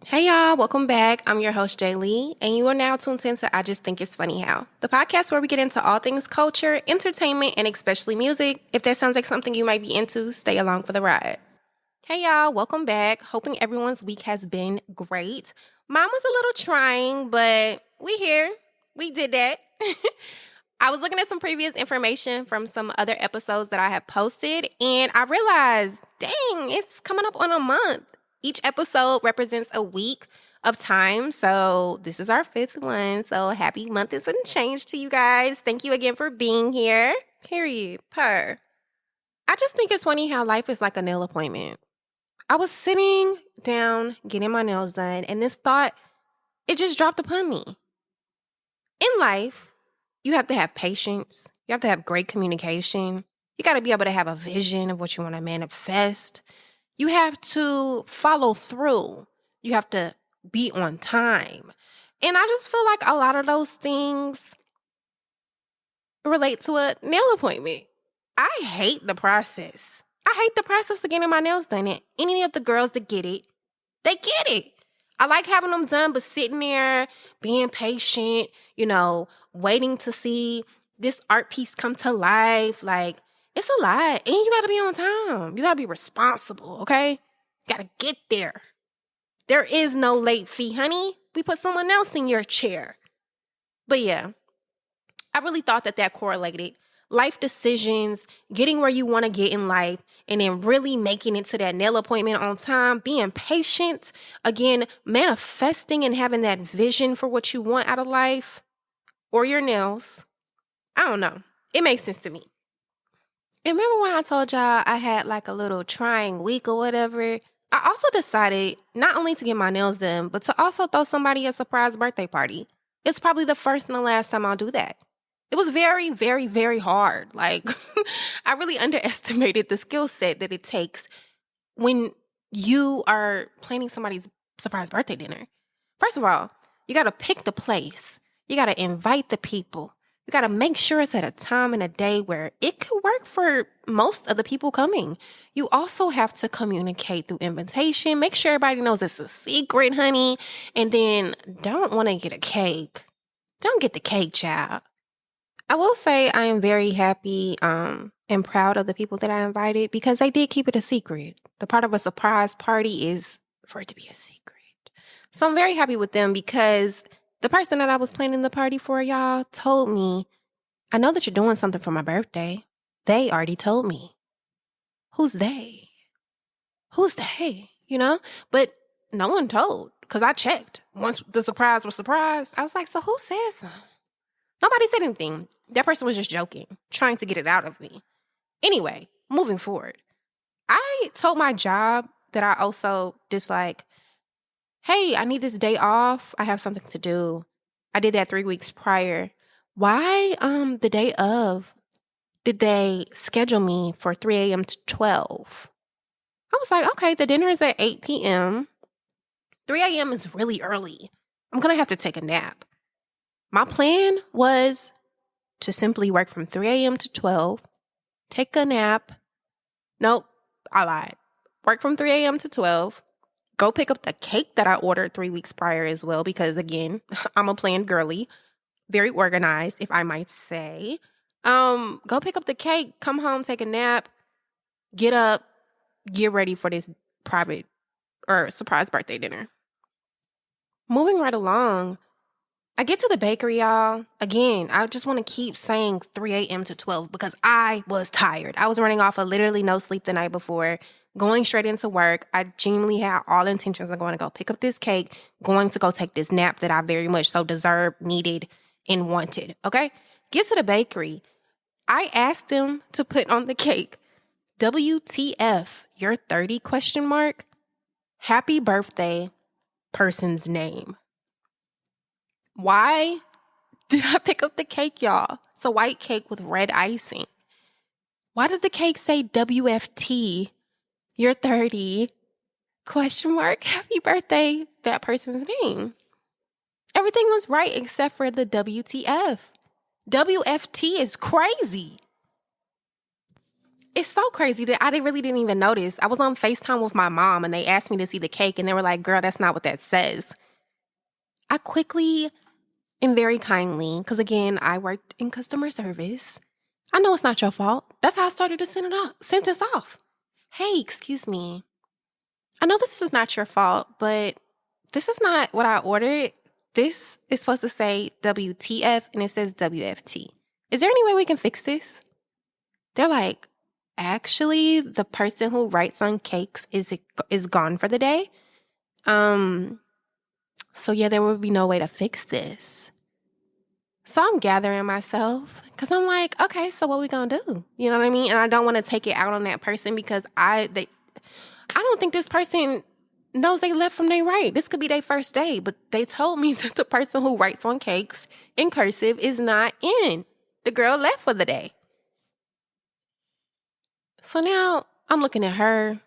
Hey y'all, welcome back. I'm your host Jay Lee, and you are now tuned into I Just Think It's Funny How, the podcast where we get into all things culture, entertainment, and especially music. If that sounds like something you might be into, stay along for the ride. Hey y'all, welcome back. Hoping everyone's week has been great. Mine was a little trying, but we here. We did that. I was looking at some previous information from some other episodes that I have posted, and I realized, dang, it's coming up on a month. Each episode represents a week of time, so this is our fifth one. So happy month is and change to you guys. Thank you again for being here. Period. Per. I just think it's funny how life is like a nail appointment. I was sitting down getting my nails done, and this thought, it just dropped upon me. In life, you have to have patience. You have to have great communication. You got to be able to have a vision of what you want to manifest. You have to follow through. You have to be on time. And I just feel like a lot of those things relate to a nail appointment. I hate the process. I hate the process of getting my nails done. And any of the girls that get it, they get it. I like having them done, but sitting there, being patient, waiting to see this art piece come to life. Like, it's a lot. And you got to be on time. You got to be responsible, okay? You got to get there. There is no late fee, honey. We put someone else in your chair. But yeah, I really thought that correlated. Life decisions, getting where you want to get in life, and then really making it to that nail appointment on time, being patient, again, manifesting and having that vision for what you want out of life or your nails. I don't know. It makes sense to me. And remember when I told y'all I had like a little trying week or whatever? I also decided not only to get my nails done, but to also throw somebody a surprise birthday party. It's probably the first and the last time I'll do that. It was very, very, very hard. Like, I really underestimated the skill set that it takes when you are planning somebody's surprise birthday dinner. First of all, you got to pick the place. You got to invite the people. You got to make sure it's at a time and a day where it could work for most of the people coming. You also have to communicate through invitation. Make sure everybody knows it's a secret, honey. And then don't want to get a cake. Don't get the cake, child. I will say I am very happy and proud of the people that I invited because they did keep it a secret. The part of a surprise party is for it to be a secret. So I'm very happy with them because the person that I was planning the party for, y'all, told me, I know that you're doing something for my birthday. They already told me. Who's they? Who's they? But no one told because I checked. Once the surprise was surprised, I was like, so who said something? Nobody said anything. That person was just joking, trying to get it out of me. Anyway, moving forward, I told my job that I also dislike, hey, I need this day off. I have something to do. I did that 3 weeks prior. Why, the day of, did they schedule me for 3 a.m. to 12? I was like, okay, the dinner is at 8 p.m. 3 a.m. is really early. I'm going to have to take a nap. My plan was to simply work from 3 a.m. to 12, take a nap. Nope, I lied. Work from 3 a.m. to 12, go pick up the cake that I ordered 3 weeks prior as well, because again, I'm a planned girly, very organized, if I might say. Go pick up the cake, come home, take a nap, get up, get ready for this private or surprise birthday dinner. Moving right along, I get to the bakery, y'all. Again, I just want to keep saying 3 a.m. to 12 because I was tired. I was running off of literally no sleep the night before, going straight into work. I genuinely had all intentions of going to go pick up this cake, going to go take this nap that I very much so deserved, needed, and wanted. Okay? Get to the bakery. I asked them to put on the cake, WTF, you're 30 ? Happy birthday, person's name. Why did I pick up the cake, y'all? It's a white cake with red icing. Why did the cake say WFT, you're 30, ? Happy birthday, that person's name? Everything was right except for the WTF. WFT is crazy. It's so crazy that really didn't even notice. I was on FaceTime with my mom and they asked me to see the cake and they were like, girl, that's not what that says. I quickly and very kindly, because again, I worked in customer service. I know it's not your fault. That's how I started to sentence off. Hey, excuse me. I know this is not your fault, but this is not what I ordered. This is supposed to say WTF and it says WFT. Is there any way we can fix this? They're like, actually, the person who writes on cakes is gone for the day. So yeah, there would be no way to fix this. So I'm gathering myself because I'm like, okay, so what we gonna do? You know what I mean? And I don't want to take it out on that person because I don't think this person knows they left from their right. This could be their first day, but they told me that the person who writes on cakes in cursive is not in. The girl left for the day. So now I'm looking at her.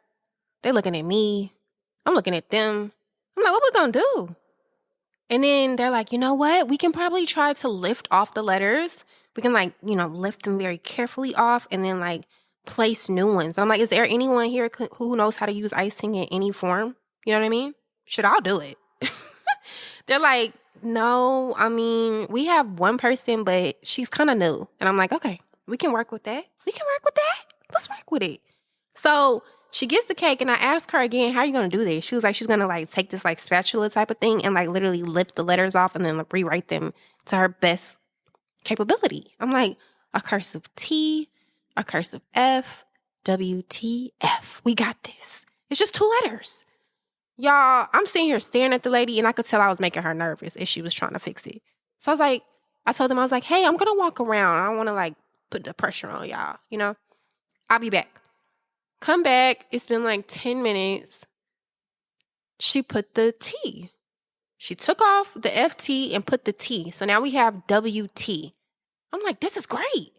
They looking at me. I'm looking at them. I'm like, what we gonna do? And then they're like, you know what? We can probably try to lift off the letters. We can lift them very carefully off and then place new ones. And I'm like, is there anyone here who knows how to use icing in any form? You know what I mean? Should I do it? They're like, no, I mean, we have one person, but she's kind of new. And I'm like, okay, we can work with that. Let's work with it. So she gets the cake and I asked her again, how are you going to do this? She was like, she's going to take this spatula type of thing and literally lift the letters off and then rewrite them to her best capability. I'm like, a cursive T, a cursive F, WTF. We got this. It's just 2 letters. Y'all, I'm sitting here staring at the lady and I could tell I was making her nervous as she was trying to fix it. So I told them, I was like, hey, I'm going to walk around. I don't want to put the pressure on y'all, I'll be back. Come back. It's been 10 minutes. She put the T. She took off the FT and put the T. So now we have WT. I'm like, this is great.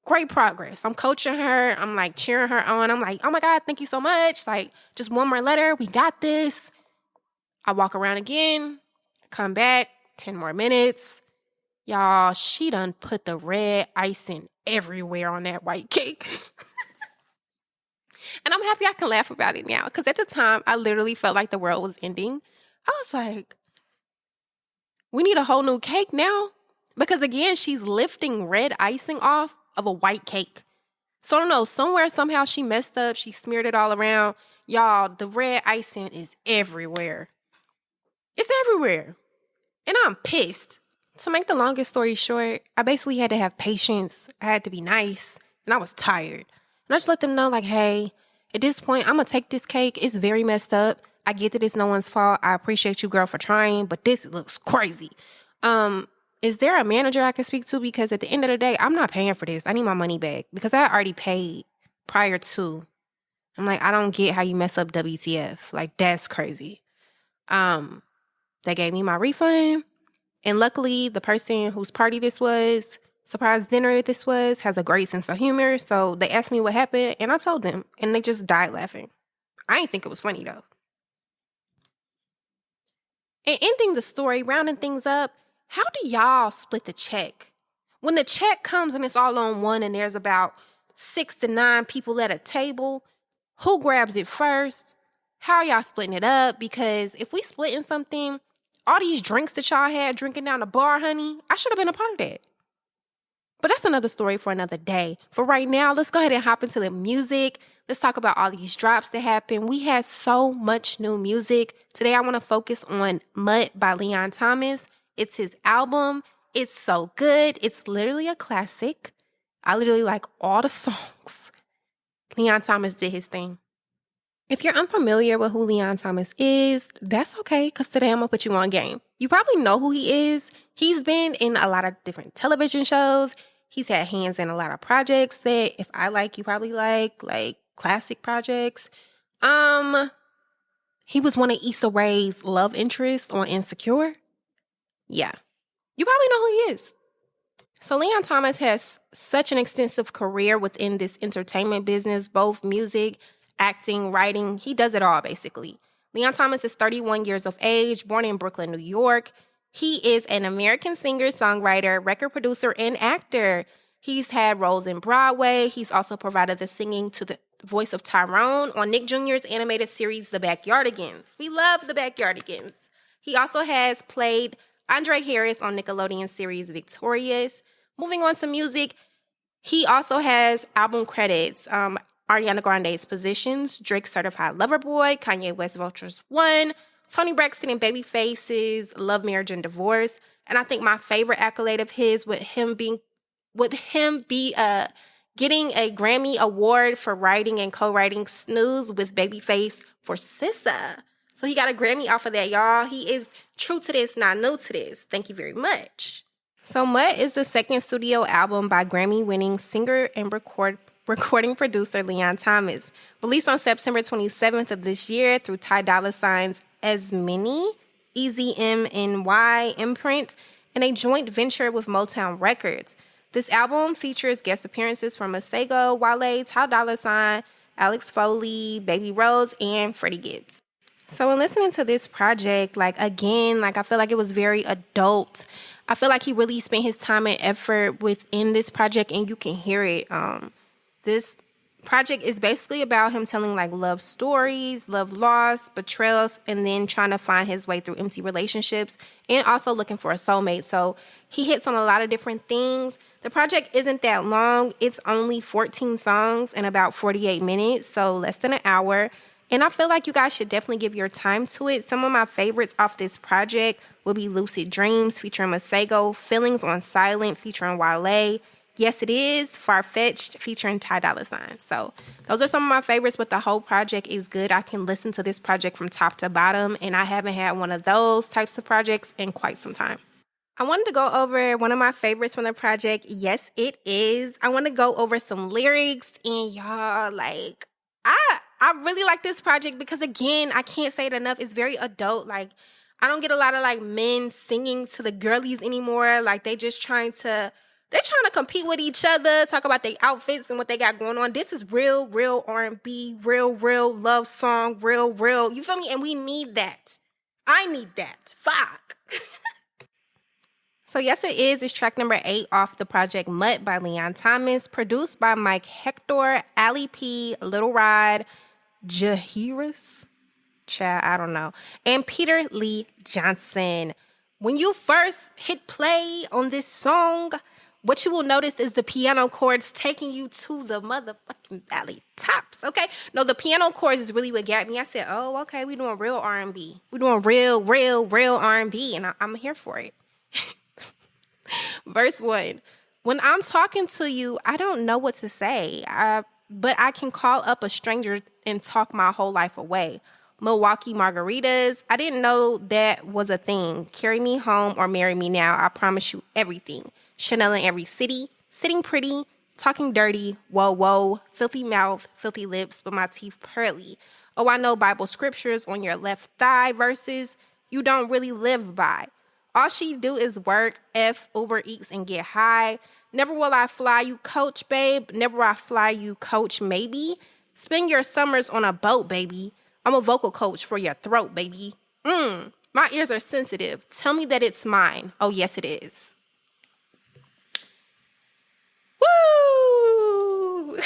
Great progress. I'm coaching her. I'm cheering her on. I'm like, oh my God, thank you so much. Just one more letter. We got this. I walk around again. Come back. 10 more minutes. Y'all, she done put the red icing everywhere on that white cake. And I'm happy I can laugh about it now because at the time, I literally felt like the world was ending. I was like, we need a whole new cake now? Because again, she's lifting red icing off of a white cake. So I don't know, somewhere, somehow she messed up. She smeared it all around. Y'all, the red icing is everywhere. It's everywhere. And I'm pissed. To make the longest story short, I basically had to have patience. I had to be nice. And I was tired. And I just let them know, hey, at this point, I'm going to take this cake. It's very messed up. I get that it's no one's fault. I appreciate you, girl, for trying, but this looks crazy. Is there a manager I can speak to? Because at the end of the day, I'm not paying for this. I need my money back because I already paid prior to. I'm like, I don't get how you mess up WTF. That's crazy. They gave me my refund. And luckily, the person whose party this was, surprise dinner this was, has a great sense of humor. So they asked me what happened, and I told them, and they just died laughing. I didn't think it was funny, though. And ending the story, rounding things up, how do y'all split the check? When the check comes and it's all on one and there's about 6 to 9 people at a table, who grabs it first? How are y'all splitting it up? Because if we splitting something, all these drinks that y'all had drinking down the bar, honey, I should have been a part of that. But that's another story for another day. For right now, let's go ahead and hop into the music. Let's talk about all these drops that happened. We had so much new music. Today, I want to focus on Mutt by Leon Thomas. It's his album. It's so good. It's literally a classic. I literally like all the songs. Leon Thomas did his thing. If you're unfamiliar with who Leon Thomas is, that's okay, because today I'm going to put you on game. You probably know who he is. He's been in a lot of different television shows. He's had hands in a lot of projects that if I like, you probably like classic projects. He was one of Issa Rae's love interests on Insecure. Yeah. You probably know who he is. So Leon Thomas has such an extensive career within this entertainment business, both music, acting, writing. He does it all, basically. Leon Thomas is 31 years of age, born in Brooklyn, New York. He is an American singer, songwriter, record producer, and actor. He's had roles in Broadway. He's also provided the singing to the voice of Tyrone on Nick Jr.'s animated series, The Backyardigans. We love The Backyardigans. He also has played Andre Harris on Nickelodeon series Victorious. Moving on to music, he also has album credits. Ariana Grande's Positions, Drake's Certified Lover Boy, Kanye West Vultures 1, Toni Braxton and Babyface's Love, Marriage, and Divorce. And I think my favorite accolade of his would him be getting a Grammy Award for writing and co-writing Snooze with Babyface for Sissa. So he got a Grammy off of that, y'all. He is true to this, not new to this. Thank you very much. So Mutt is the second studio album by Grammy-winning singer and recording producer Leon Thomas. Released on September 27th of this year through Ty Dolla $ign's As Many, EZMNY imprint, and a joint venture with Motown Records. This album features guest appearances from Masego, Wale, Ty Dolla $ign, Alex Foley, Baby Rose, and Freddie Gibbs. So in listening to this project, I feel like it was very adult. I feel like he really spent his time and effort within this project, and you can hear it. This project is basically about him telling love stories, love loss, betrayals, and then trying to find his way through empty relationships and also looking for a soulmate. So he hits on a lot of different things. The project isn't that long. It's only 14 songs and about 48 minutes, so less than an hour. And I feel like you guys should definitely give your time to it. Some of my favorites off this project will be Lucid Dreams featuring Masego, Feelings on Silent featuring Wale, Yes It Is, Far-Fetched featuring Ty Dolla $ign. So those are some of my favorites, but the whole project is good. I can listen to this project from top to bottom, and I haven't had one of those types of projects in quite some time. I wanted to go over one of my favorites from the project, Yes It Is. I want to go over some lyrics, and y'all, I really like this project because, again, I can't say it enough. It's very adult. I don't get a lot of men singing to the girlies anymore. They're trying to compete with each other, talk about their outfits and what they got going on. This is real R&B, real love song, real. You feel me? And we need that. I need that. Fuck. So Yes It Is track number 8 off the project Mutt by Leon Thomas, produced by Mike Hector, Ali P, Little Rod, Jahiris, I don't know, and Peter Lee Johnson. When you first hit play on this song, what you will notice is the piano chords taking you to the motherfucking valley tops, okay? No, the piano chords is really what got me. I said, oh, okay, we doing real R&B. We doing real R&B, and I'm here for it. Verse 1. When I'm talking to you, I don't know what to say, but I can call up a stranger and talk my whole life away. Milwaukee margaritas, I didn't know that was a thing. Carry me home or marry me now. I promise you everything. Chanel in every city, sitting pretty, talking dirty, whoa, filthy mouth, filthy lips, but my teeth pearly. Oh, I know Bible scriptures on your left thigh verses you don't really live by. All she do is work, F, Uber Eats, and get high. Never will I fly you, coach, babe. Never will I fly you, coach, maybe. Spend your summers on a boat, baby. I'm a vocal coach for your throat, baby. My ears are sensitive. Tell me that it's mine. Oh, yes, it is. Woo!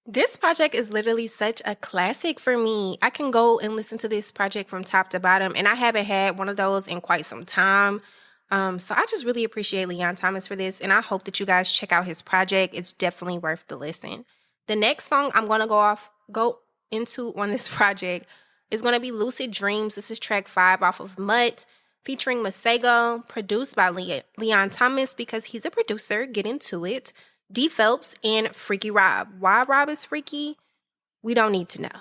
This project is literally such a classic for me. I can go and listen to this project from top to bottom, and I haven't had one of those in quite some time. So I just really appreciate Leon Thomas for this, and I hope that you guys check out his project. It's definitely worth the listen. The next song I'm going to go into on this project is going to be Lucid Dreams. This is track 5 off of Mutt, featuring Masego, produced by Leon Thomas because he's a producer. Get into it. D. Phelps and Freaky Rob. Why Rob is freaky? We don't need to know.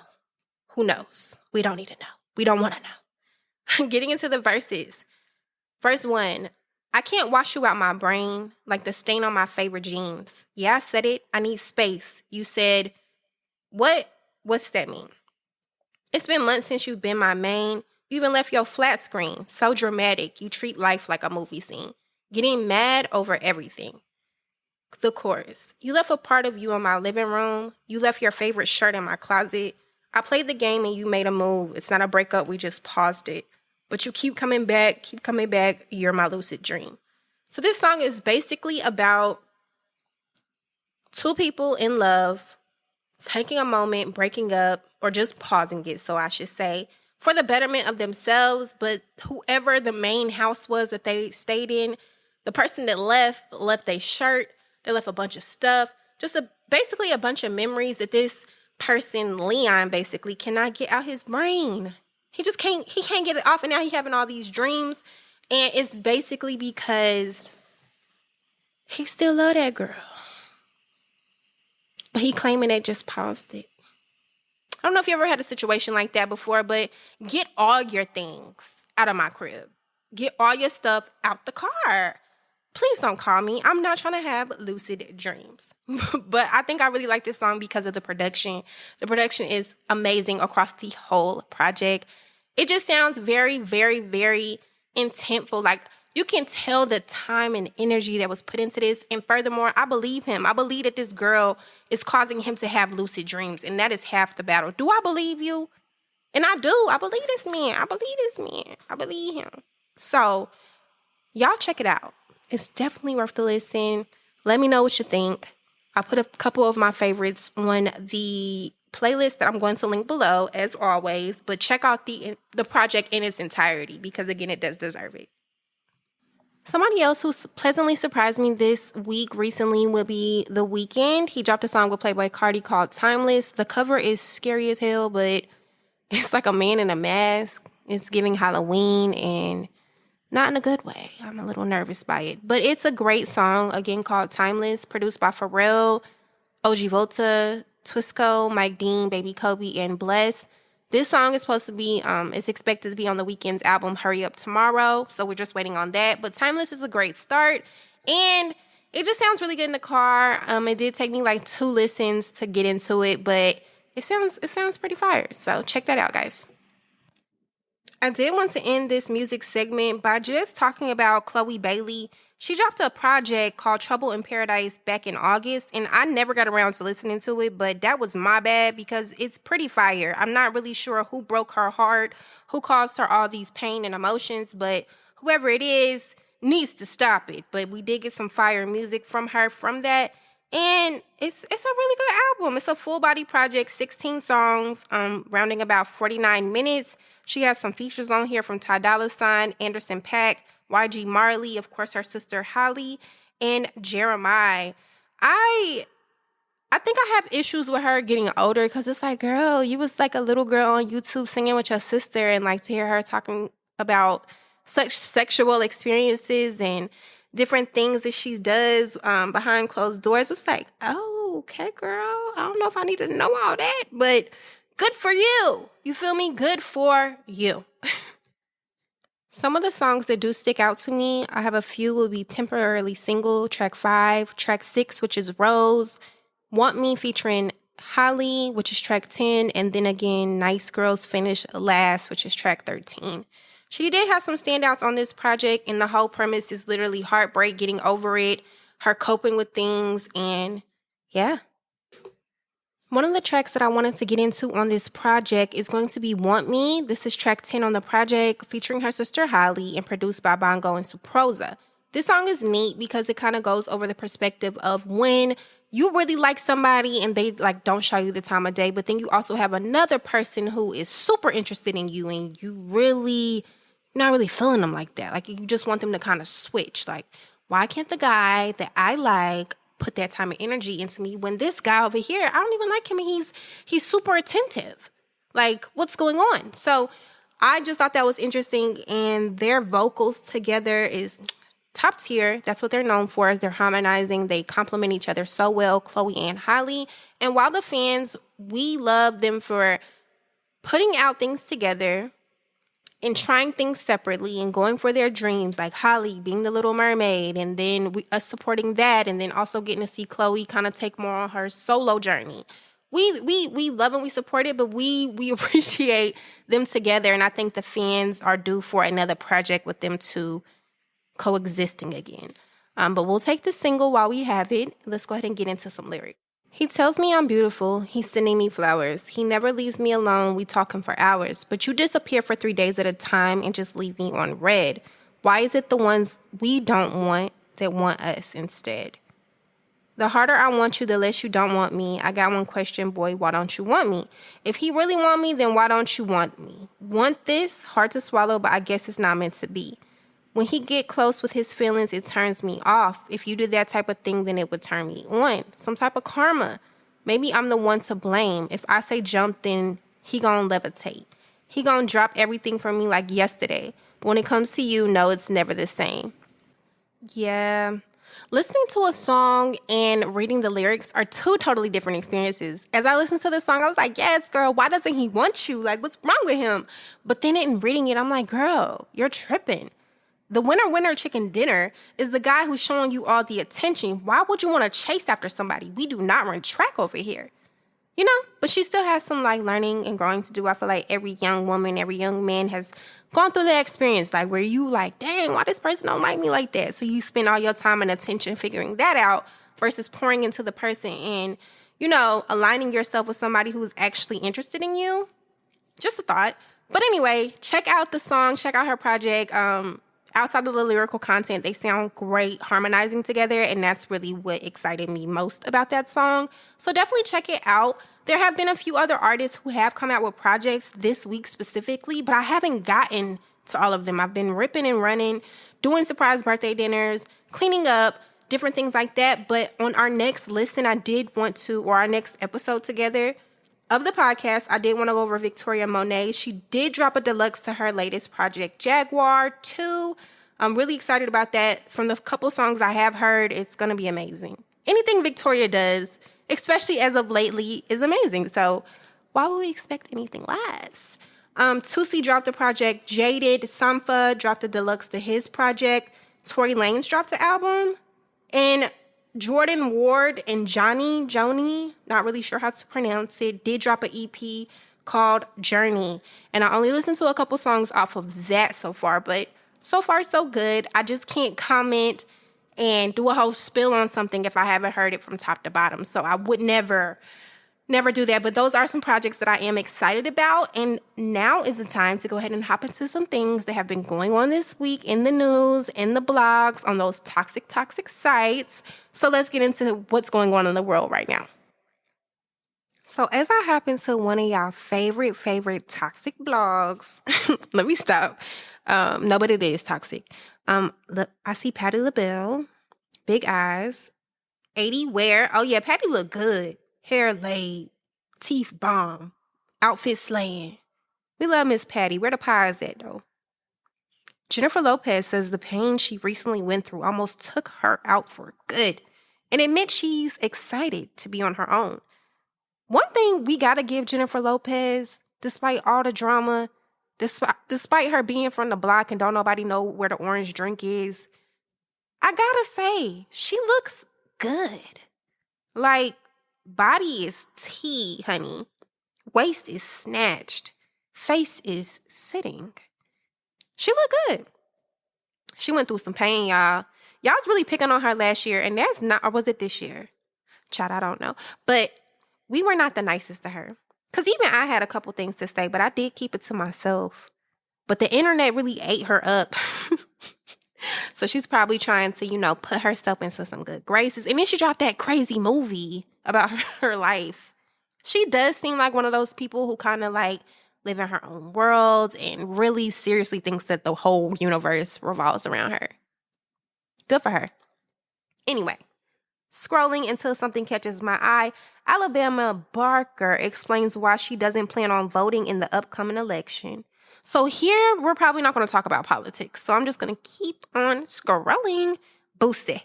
Who knows? We don't need to know. We don't want to know. Getting into the verses. Verse 1. I can't wash you out my brain like the stain on my favorite jeans. Yeah, I said it. I need space. You said, what? What's that mean? It's been months since you've been my main. You even left your flat screen. So dramatic. You treat life like a movie scene. Getting mad over everything. The chorus. You left a part of you in my living room. You left your favorite shirt in my closet. I played the game and you made a move. It's not a breakup. We just paused it. But you keep coming back. You're my lucid dream. So this song is basically about Two people in love, taking a moment, breaking up, or just pausing it, so I should say, for the betterment of themselves. But whoever the main house was that they stayed in, the person that left a shirt, they left a bunch of stuff, basically a bunch of memories that this person, Leon, basically cannot get out his brain. He can't get it off, and now he's having all these dreams, and it's basically because he still love that girl. But he claiming they just paused it. I don't know if you ever had a situation like that before, but get all your things out of my crib. Get all your stuff out the car. Please don't call me. I'm not trying to have lucid dreams. But I think I really like this song because of the production. The production is amazing across the whole project. It just sounds very, very, very intentful. Like, you can tell the time and energy that was put into this. And furthermore, I believe him. I believe that this girl is causing him to have lucid dreams. And that is half the battle. Do I believe you? And I do. I believe this man. I believe him. So, y'all check it out. It's definitely worth the listen. Let me know what you think. I put a couple of my favorites on the playlist that I'm going to link below, as always. But check out the project in its entirety because, again, it does deserve it. Somebody else who pleasantly surprised me this week recently will be The Weeknd. He dropped a song with Playboi Carti called Timeless. The cover is scary as hell, but it's like a man in a mask. It's giving Halloween and not in a good way. I'm a little nervous by it. But it's a great song, again, called Timeless, produced by Pharrell, OG Volta, Twisco, Mike Dean, Baby Kobe, and Bless. This song is supposed to be, it's expected to be on The Weeknd's album, Hurry Up Tomorrow. So we're just waiting on that. But Timeless is a great start. And it just sounds really good in the car. It did take me like 2 listens to get into it, but it sounds pretty fire. So check that out, guys. I did want to end this music segment by just talking about Chloe Bailey. She dropped a project called Trouble in Paradise back in August, and I never got around to listening to it, but that was my bad because it's pretty fire. I'm not really sure who broke her heart, who caused her all these pain and emotions, but whoever it is needs to stop it. But we did get some fire music from her from that, and it's a really good album. It's a full body project, 16 songs, rounding about 49 minutes. She has some features on here from Ty Dolla $ign, Anderson .Paak, YG Marley, of course, her sister Holly, and Jeremiah. I think I have issues with her getting older because it's like, girl, you was like a little girl on YouTube singing with your sister, and like to hear her talking about such sexual experiences and different things that she does behind closed doors. It's like, oh, okay, girl. I don't know if I need to know all that, but good for you. You feel me? Good for you. Some of the songs that do stick out to me, I have a few, will be Temporarily Single, track 5, track 6, which is Rose, Want Me featuring Holly, which is track 10, and then again, Nice Girls Finish Last, which is track 13. She did have some standouts on this project, and the whole premise is literally heartbreak, getting over it, her coping with things, and yeah. One of the tracks that I wanted to get into on this project is going to be Want Me. This is track 10 on the project, featuring her sister Holly and produced by Bongo and Suprosa. This song is neat because it kind of goes over the perspective of when you really like somebody and they like don't show you the time of day, but then you also have another person who is super interested in you and you really not really feeling them like that. Like you just want them to kind of switch. Like, why can't the guy that I like put that time and energy into me when this guy over here, I don't even like him and he's super attentive. Like, what's going on? So I just thought that was interesting, and their vocals together is top tier. That's what they're known for, is they're harmonizing. They complement each other so well, Chloe and Holly. And while the fans, we love them for putting out things together and trying things separately and going for their dreams, like Holly being the Little Mermaid, and then us supporting that, and then also getting to see Chloe kind of take more on her solo journey. We love and we support it, but we appreciate them together, and I think the fans are due for another project with them two coexisting again. But we'll take the single while we have it. Let's go ahead and get into some lyrics. He tells me I'm beautiful. He's sending me flowers. He never leaves me alone. We talking for hours. But you disappear for 3 days at a time and just leave me on red. Why is it the ones we don't want that want us instead? The harder I want you, the less you don't want me. I got one question, boy, why don't you want me? If he really want me, then why don't you want me? Want this? Hard to swallow, but I guess it's not meant to be. When he get close with his feelings, it turns me off. If you did that type of thing, then it would turn me on. Some type of karma. Maybe I'm the one to blame. If I say jump, then he gonna levitate. He gonna drop everything from me like yesterday. But when it comes to you, no, it's never the same. Yeah. Listening to a song and reading the lyrics are two totally different experiences. As I listened to the song, I was like, yes, girl, why doesn't he want you? Like, what's wrong with him? But then in reading it, I'm like, girl, you're tripping. The winner chicken dinner is the guy who's showing you all the attention. Why would you want to chase after somebody? We do not run track over here. You know, but she still has some like learning and growing to do. I feel like every young woman, every young man has gone through that experience, like where you like, dang, why this person don't like me like that? So you spend all your time and attention figuring that out versus pouring into the person and, you know, aligning yourself with somebody who's actually interested in you. Just a thought. But anyway, check out the song, check out her project. Outside of the lyrical content, they sound great harmonizing together, and that's really what excited me most about that song. So definitely check it out. There have been a few other artists who have come out with projects this week specifically, but I haven't gotten to all of them. I've been ripping and running, doing surprise birthday dinners, cleaning up, different things like that. But on our next listen, I did want to, or our next episode together of the podcast, I did want to go over Victoria Monet. She did drop a deluxe to her latest project, Jaguar 2. I'm really excited about that. From the couple songs I have heard, it's going to be amazing. Anything Victoria does, especially as of lately, is amazing. So why would we expect anything less? Tusi dropped a project. Jaded Sampha dropped a deluxe to his project. Tory Lanez dropped an album. And Jordan Ward and Joni, not really sure how to pronounce it, did drop an EP called Journey. And I only listened to a couple songs off of that so far, but so far so good. I just can't comment and do a whole spill on something if I haven't heard it from top to bottom. So I would never do that. But those are some projects that I am excited about. And now is the time to go ahead and hop into some things that have been going on this week in the news, in the blogs, on those toxic sites. So let's get into what's going on in the world right now. So as I hop into one of y'all favorite toxic blogs, let me stop. No, but it is toxic. I see Patti LaBelle, big eyes, 80 wear. Oh yeah, Patti look good. Hair laid, teeth bomb, outfit slaying. We love Miss Patti. Where the pies at, though? Jennifer Lopez says the pain she recently went through almost took her out for good and admits she's excited to be on her own. One thing we gotta give Jennifer Lopez, despite all the drama, despite her being from the block and don't nobody know where the orange drink is, I gotta say, she looks good. Like, body is tea, honey. Waist is snatched. Face is sitting. She look good. She went through some pain, y'all. Y'all was really picking on her last year, and that's not, or was it this year? Child, I don't know. But we were not the nicest to her. Because even I had a couple things to say, but I did keep it to myself. But the internet really ate her up. So she's probably trying to, you know, put herself into some good graces. And then she dropped that crazy movie about her life. She does seem like one of those people who kind of like live in her own world and really seriously thinks that the whole universe revolves around her. Good for her. Anyway, scrolling until something catches my eye, Alabama Barker explains why she doesn't plan on voting in the upcoming election. So here, we're probably not going to talk about politics. So I'm just going to keep on scrolling. Boosie.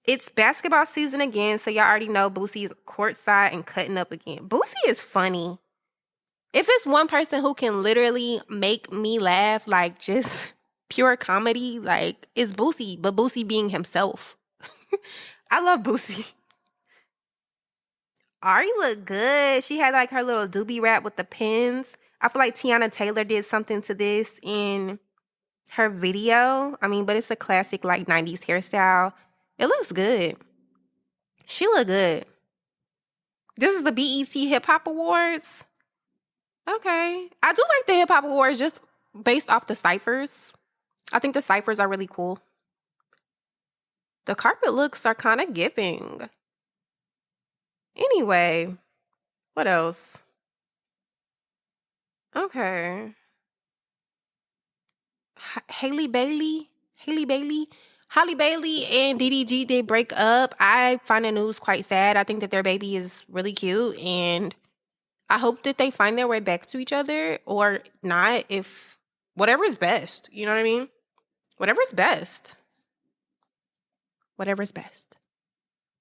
It's basketball season again, so y'all already know Boosie's courtside and cutting up again. Boosie is funny. If it's one person who can literally make me laugh, like just pure comedy, like it's Boosie, but Boosie being himself. I love Boosie. Ari looked good. She had like her little doobie wrap with the pins. I feel like Tiana Taylor did something to this in her video. I mean, but it's a classic like 90s hairstyle. It looks good. She look good. This is the BET Hip Hop Awards. Okay. I do like the Hip Hop Awards just based off the ciphers. I think the ciphers are really cool. The carpet looks are kind of giving. Anyway, what else? Okay. Holly Bailey and DDG did break up. I find the news quite sad. I think that their baby is really cute, and I hope that they find their way back to each other or not. If whatever's best, you know what I mean? Whatever's best. Whatever's best.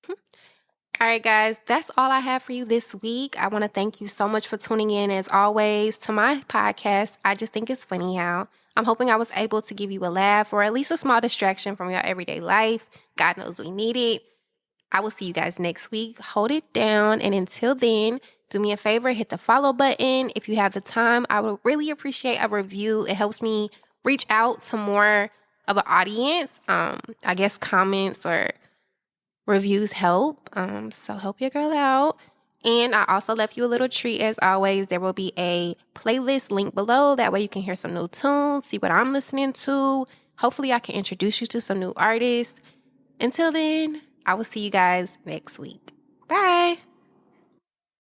All right, guys, that's all I have for you this week. I want to thank you so much for tuning in, as always, to my podcast. I just think it's funny how I'm hoping I was able to give you a laugh or at least a small distraction from your everyday life. God knows we need it. I will see you guys next week. Hold it down. And until then, do me a favor, hit the follow button. If you have the time, I would really appreciate a review. It helps me reach out to more of an audience. I guess comments or reviews help. So help your girl out. And I also left you a little treat as always. There will be a playlist link below. That way you can hear some new tunes, see what I'm listening to. Hopefully I can introduce you to some new artists. Until then, I will see you guys next week. Bye.